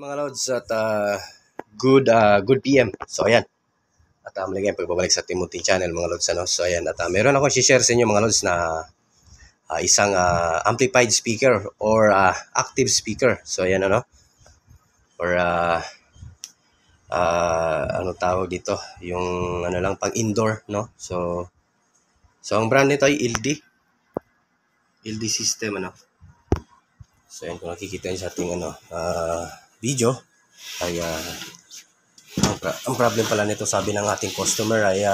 Mga lods at good PM. So ayan. At muli pagbabalik sa Timothy Channel mga lods ano. So ayan at meron akong i-share sa inyo mga lods na isang amplified speaker or active speaker. So ayan ano. Or ano tawag dito, yung ano lang pang indoor no. So ang brand nito ay LD system ano. So ayan, kung nakikita niyo sa ating video ay ang problem pala nito, sabi ng ating customer ay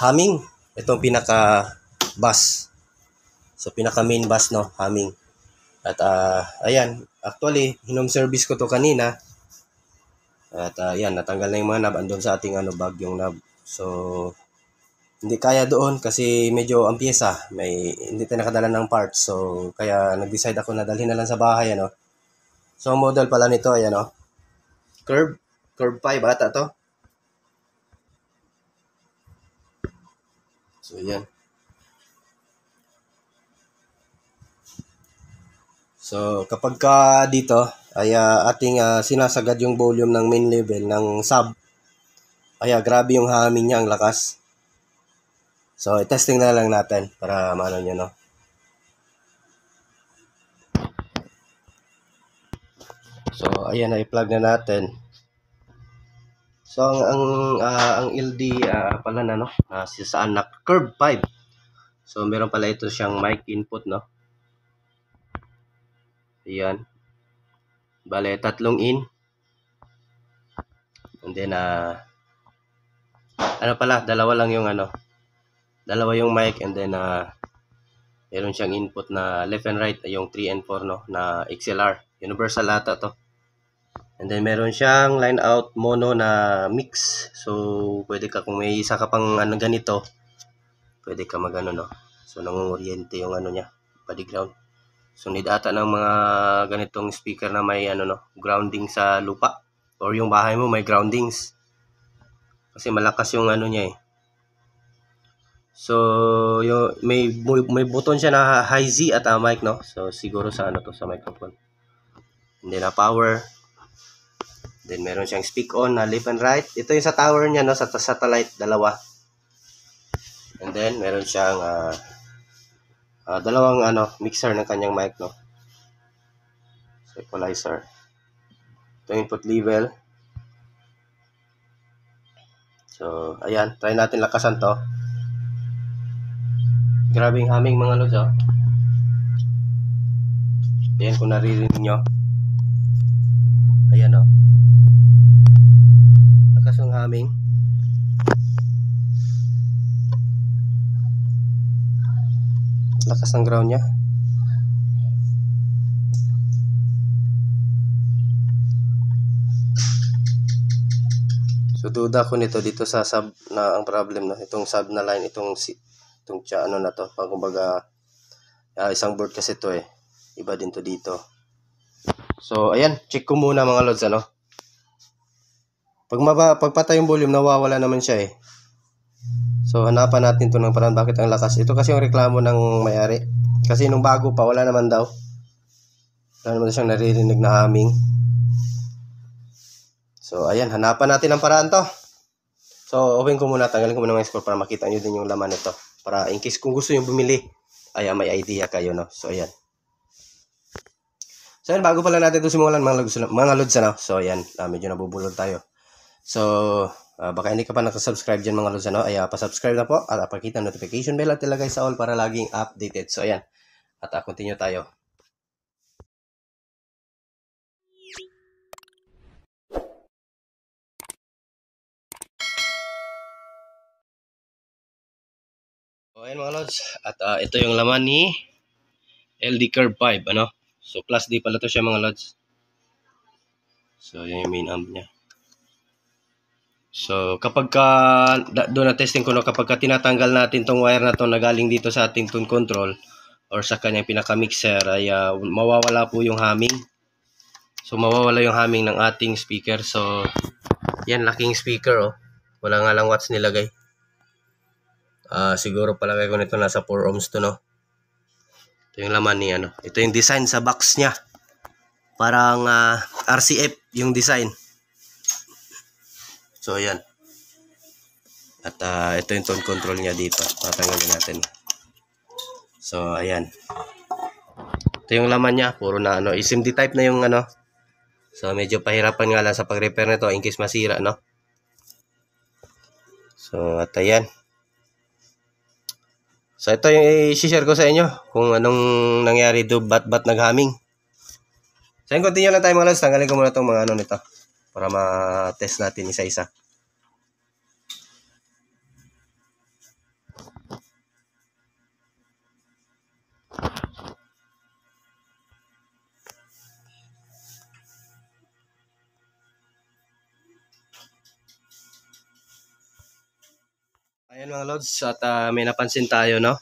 humming. Itong pinaka bus. So pinaka main bus no, humming. At ayan, actually hinom service ko to kanina. At ayan, natanggal na yung mga knob andun sa ating bag yung knob. So hindi kaya doon kasi medyo ang pyesa, hindi tayo nakadala ng parts. So kaya nag-decide ako na dalhin na lang sa bahay ano. So ang model pala nito ay Curve 5 ata to. So yan. So kapag ka dito ay ating sinasagad yung volume ng main level ng sub, ay grabe yung humming niya, ang lakas. So i-testing na lang natin para maano nyo no. So ayan, na i-plug na natin. So ang LD pala na no, saan na Curve 5. So meron pala ito siyang mic input no. Ayan. Bale, 3 in. And then dalawa lang yung dalawa yung mic, and then meron siyang input na left and right, yung 3 and 4 no, na XLR. Universal ata to. And then meron siyang line out mono na mix. So pwede ka, kung may isa ka pang ganito, pwede ka no. So nangunguryente yung niya, body ground. So need ata ng mga ganitong speaker na may grounding sa lupa, or yung bahay mo may groundings. Kasi malakas yung niya eh. So may button siya na high Z at mic no. So siguro sa to, sa microphone. And then power. Then meron siyang speak on na left and right. Ito yung sa tower niya no, sa satellite, dalawa. And then meron siyang dalawang mixer ng kanyang mic no. So, equalizer. Ito input level. So ayan, try natin lakasan to. Grabing humming mga lods oh. Ayan, kung naririnig nyo. Ayan oh. Lakas yung humming. Lakas ang ground nya. So duda ko nito dito sa sub na ang problem no. Itong sub na line, itong na to. Pag kumbaga isang board kasi to eh. Iba din to dito. So ayan, check ko muna mga lods ano. Pag patay yung volume, nawawala naman siya eh. So hanapan natin to ng paraan bakit ang lakas. Ito kasi yung reklamo ng may-ari. Kasi nung bago pa, wala naman daw. Wala naman siyang naririnig na humming. So ayan, hanapan natin ang paraan to. So open ko muna, tanggalin ko muna ng score para makita nyo din yung laman nito. Para in case kung gusto nyo bumili, ay may idea kayo no. So ayan. So ayan, bago pala natin ito simulan mga lods ano. So ayan, medyo nabubulol tayo. So baka hindi ka pa nakasubscribe dyan mga lods ano, ay pa-subscribe na po at pakita notification bell at ilagay sa all para laging updated. So ayan, at continue tayo. So ayan mga lods, at ito yung laman ni LD Curve 5 ano. So class D pala to siya mga lods. So yan yung main amp niya. So kapag doon na testing ko no, kapag tinatanggal natin tong wire na to na galing dito sa ating tone control or sa kanyang pinaka mixer, ay mawawala po yung humming. So mawawala yung humming ng ating speaker. So yan, laking speaker oh. Wala nga lang watts nilagay. Siguro palagay ko nito nasa 4 ohms to no. Ito yung laman ni ito yung design sa box niya. parang RCF yung design. So ayan. At ito yung tone control niya dito. Tatanggalin natin. So ayan. Ito yung laman niya, puro na SMD type na yung So medyo pahirapan nga lang sa pag-repair nito in case masira, no? So at ayan. So ito yung i-share ko sa inyo kung anong nangyari do ba't naghaming. So yun, continue lang tayo mga lods. Tanggalin ko muna itong mga nito para ma-test natin isa-isa. Ayan mga lods, at may napansin tayo, no?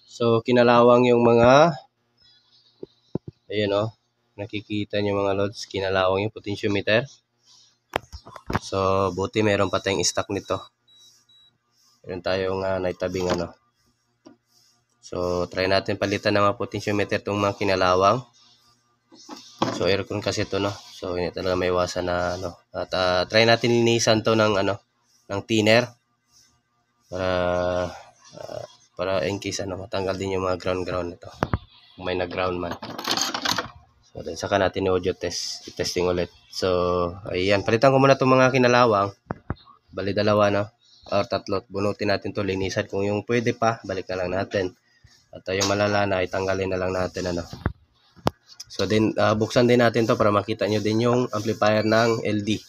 So kinalawang yung mga, ayun, no? Nakikita nyo mga lods, kinalawang yung potentiometer. So buti meron pa tayong stock nito. Meron tayong naitabing So try natin palitan ng mga potentiometer itong mga kinalawang. So aircon kasi ito, no? So hindi talaga may iwasan na At try natin linisan to ng ng thinner para in case matanggal din yung mga ground nito kung may nag-ground man. So then saka natin i-audio testing ulit. So ayan, palitan ko muna itong mga kinalawang. Bali dalawa, no? Or tatlo. Bunutin natin to, linisan. Kung yung pwede pa, balik na lang natin. At yung malala na, itanggalin na lang natin So then buksan din natin to para makita nyo din yung amplifier ng LD.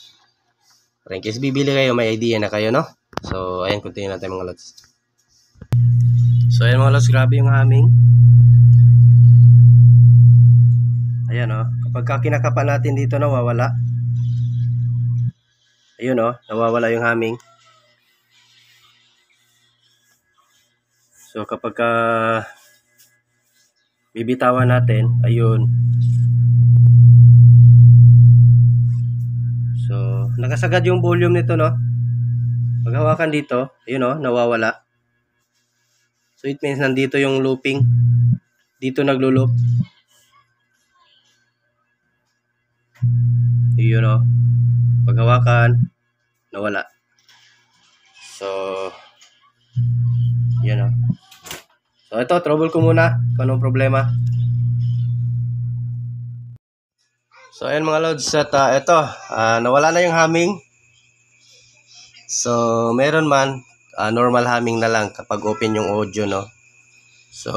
Para in case bibili kayo, may idea na kayo, no? So ayan, continue natin mga lods. So ayan mga lods, grabe yung humming. Ayan, kapag kinakapa natin dito, nawawala. Ayun, nawawala yung humming. So kapag bibitawan natin, ayun. So nakasagad yung volume nito, no? Pag hawakan dito, ayun, nawawala. So it means nandito yung looping. Dito naglo-loop. Ayun, pag hawakan, nawala. So yan, So ito, trouble ko muna kung anong problema. So ayan mga lods, at ito, nawala na yung humming. So meron man, normal humming na lang kapag open yung audio, no? So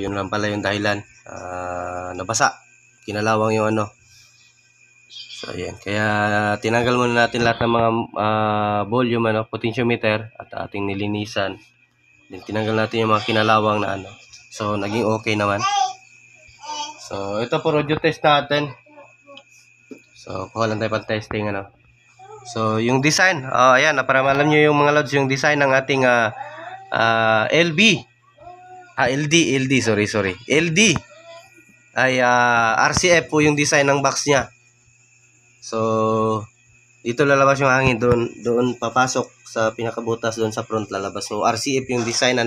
yun lang pala yung dahilan. Nabasa, kinalawang yung So ayan, kaya tinanggal muna natin lahat ng mga volume, potentiometer, at ating nilinisan. Then tinanggal natin yung mga kinalawang na So naging okay naman. So ito po audio test natin. So kuha lang tayo pang testing So yung design, ayan, para alam nyo yung mga lods, yung design ng ating LD, sorry. LD ay RCF po yung design ng box niya. So dito lalabas yung hangin, doon papasok sa pinakabutas, doon sa front lalabas. So RCF yung design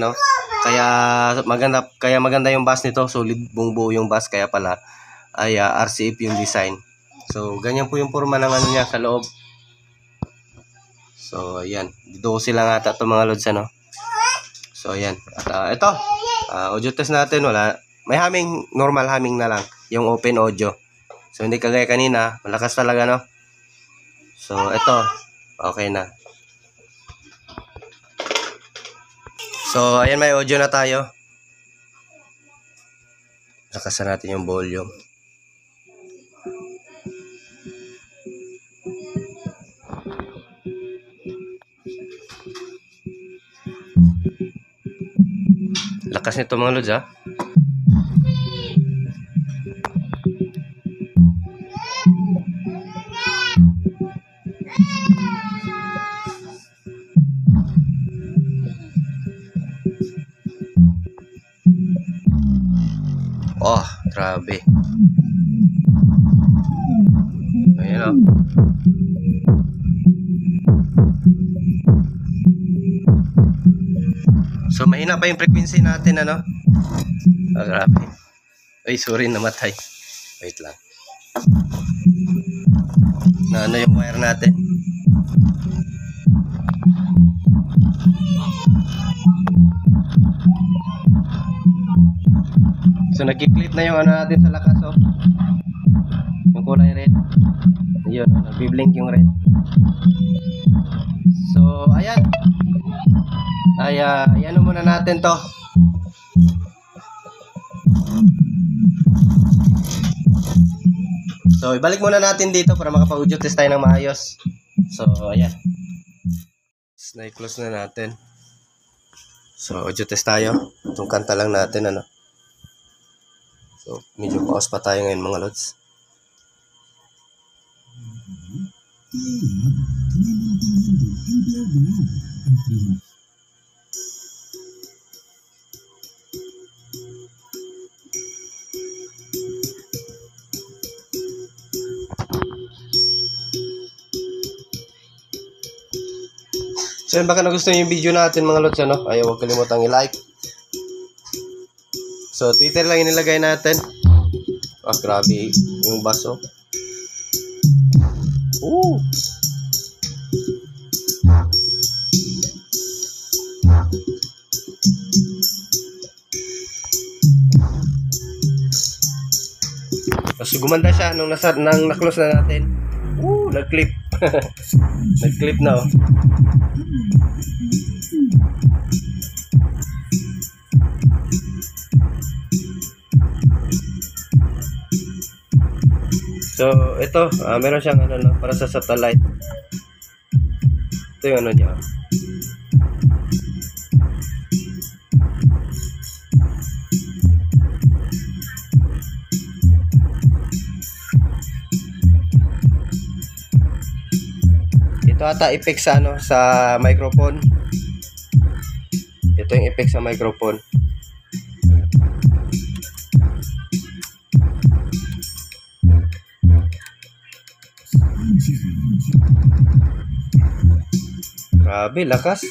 kaya maganda yung bus nito, solid buo yung bus, kaya pala ay RCF yung design. So ganyan po yung forma ng niya sa loob. So ayan, dito sila nga ito mga lods So ayan, at ito audio test natin, wala, may humming, normal humming na lang yung open audio. So hindi kagaya kanina, malakas talaga So ito, okay na. So ayan, may audio na tayo. Lakasan natin yung volume. Lakas nito mga lods, Oh, grabe. Ayan, So mahina pa yung frequency natin, grabe. Ay, sorry, namatay. Wait lang. na ano yung wire natin. So nagki-clip na yung ano natin sa lakas, oh. Yung kulay red. Ayun, nagbi-blink yung red. So ayan. Ay ano muna natin to. So ibalik muna natin dito para makapag-audio test tayo ng maayos. So ayan. Na-close na natin. So audio test tayo. Itong kanta lang natin, ano. So, medyo pause pa tayo ngayon, mga lods. So, yun, baka nagustuhan yung video natin, mga lods, ano? Ayaw, huwag kalimutang i-like. So, Twitter lang inilagay natin. Ah, grabe yung baso. Ooh! Tapos gumanda siya nung na-close na natin. Nag-clip. Nag-clip na, oh. So, ito, meron siyang ano, no, para sa satellite. Ito yung ano niya. Ito ata effect sa ano, sa microphone. Ito yung effect sa microphone. Grabe, lakas.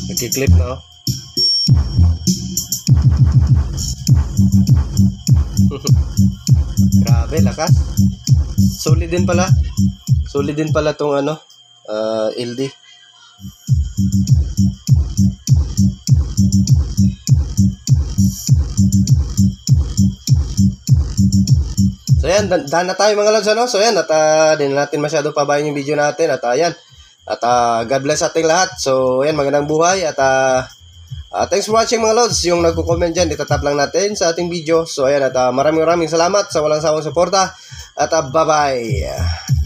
Nagki-clip na, oh. Grabe, lakas. Solid din pala. Solid din pala tong ano, LD. So yan, daan na tayo, mga lods, ano? So yan, at din natin masyado pabayin yung video natin. At ayan. At God bless ating lahat. So, ayan, magandang buhay. At thanks for watching, mga lods. Yung nagko-comment dyan, itatap lang natin sa ating video. So, ayan, at maraming salamat sa walang sawang suporta. At bye-bye.